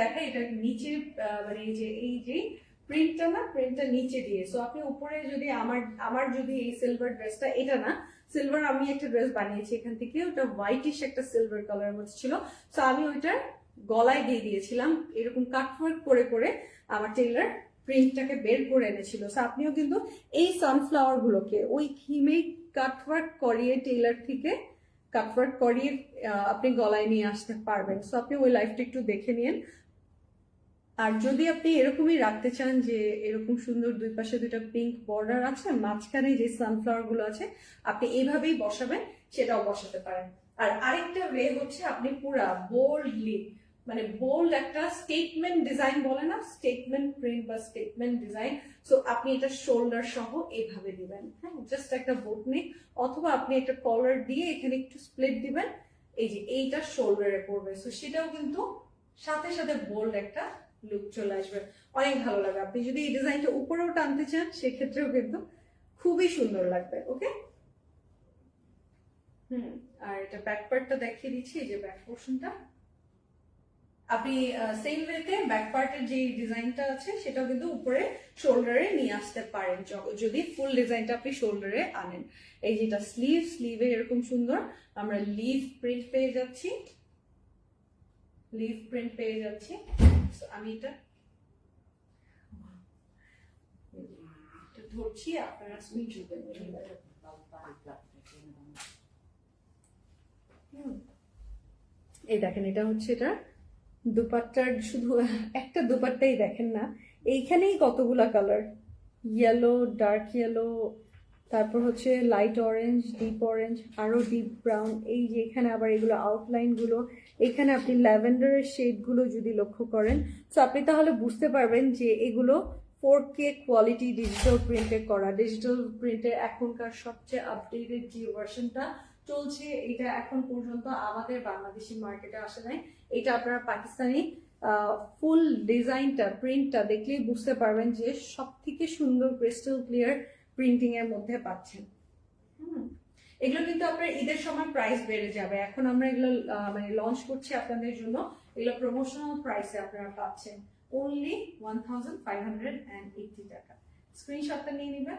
দেখাই, এটা নিচে মানে এই যে প্রিন্টটা না, প্রিন্টটা নিচে দিয়ে। সো আপনি উপরে যদি আমার যদি এই সিলভার ড্রেসটা, এটা না সিলভার, আমি একটা ড্রেস বানিয়েছি এখান থেকে, ওটা হোয়াইটিশ একটা সিলভার কালার মধ্যে ছিল। সো আমি ওইটার গলায় দিয়ে দিয়েছিলাম এরকম কাটওয়ার্ক করে করে, আমার টেইলার প্রিন্টটাকে বের করে এনেছিল। সো আপনিও কিন্তু এই সানফ্লাওয়ার গুলোকে ওই থিমে কাটওয়ার্ক করিয়ে, টেইলার থেকে কাটওয়ার্ক করিয়ে আপনি গলায় নিয়ে আসতে পারবেন। সো আপনি ওই লাইফটা একটু দেখে নিন। আর যদি আপনি এরকমই রাখতে চান যে এরকম সুন্দর দুই পাশে দুইটা পিঙ্ক বর্ডার আছে, মাঝখানে যে সানফ্লাওয়ার গুলো আছে আপনি এইভাবেই বসাবেন, সেটাও বসাতে পারেন। আর আরেকটা ওয়ে হচ্ছে আপনি পুরা বোল্ডলি, মানে বোল্ড একটা স্টেটমেন্ট ডিজাইন বলে না, স্টেটমেন্ট প্রিন্ট বা স্টেটমেন্ট ডিজাইন। সো আপনি এটা শোল্ডার সহ এইভাবে দিবেন, হ্যাঁ, জাস্ট একটা বোট নেক, অথবা আপনি একটা কলার দিয়ে এখানে একটু স্প্লিট দিবেন, এই যে এইটা শোল্ডারে পড়বে। সো সেটাও কিন্তু সাথে সাথে বোল্ড একটা লুক চলে আসবে, অনেক ভালো লাগবে। আপনি যদি এই ডিজাইনটা উপরেও টানতে চান সেক্ষেত্রেও কিন্তু খুবই সুন্দর লাগবে। ওকে, আর এটা ব্যাক পার্টটা দেখিয়ে দিচ্ছি, এই যে ব্যাক পোর্শনটা আপনি সেম ওয়েতে ব্যাক পার্টের যে ডিজাইনটা আছে সেটাও কিন্তু উপরে শোল্ডারে নিয়ে আসতে পারেন, যদি ফুল ডিজাইনটা আপনি শোল্ডারে আনেন। এই যেটা স্লিভে এরকম সুন্দর আমরা লিভ প্রিন্ট পেয়ে যাচ্ছি, লিভ প্রিন্ট পেয়ে যাচ্ছি। আমি এটা ধরছি, আপনারা স্ক্রিনশট দেবেন। এই দেখেন, এটা হচ্ছে এটা দুপাট্টার, শুধু একটা দুপাট্টাই দেখেন না, এইখানেই কতগুলা কালার, ইয়েলো, ডার্ক ইয়েলো, তারপর হচ্ছে লাইট অরেঞ্জ, ডিপ অরেঞ্জ, আরো ডিপ ব্রাউন, এই যে এখানে আবার এগুলো আউটলাইন গুলো, এখানে আপনি ল্যাভেন্ডারের শেড গুলো যদি লক্ষ্য করেন, তো আপনি তাহলে বুঝতে পারবেন যে এগুলো 4K কোয়ালিটি ডিজিটাল প্রিন্টে করা। ডিজিটাল প্রিন্টে এখনকার সবচেয়ে আপডেটেড যে ভার্সনটা চলছে, এটা এখন পর্যন্ত আমাদের বাংলাদেশি মার্কেটে আসে নাই। এটা আপনারা পাকিস্তানি ফুল ডিজাইনটা, প্রিন্টটা দেখলেই বুঝতে পারবেন যে সব থেকে সুন্দর ক্রিস্টাল ক্লিয়ার প্রিন্টিং এর মধ্যে পাচ্ছেন। এগুলো কিন্তু আপনার ঈদের সময় প্রাইস বেড়ে যাবে, এখন আমরা এগুলো মানে লঞ্চ করছি আপনাদের জন্য, এগুলো প্রমোশনাল প্রাইসে আপনারা পাচ্ছেন অনলি 1580 টাকা। স্ক্রিনশটটা নিয়ে নেবেন।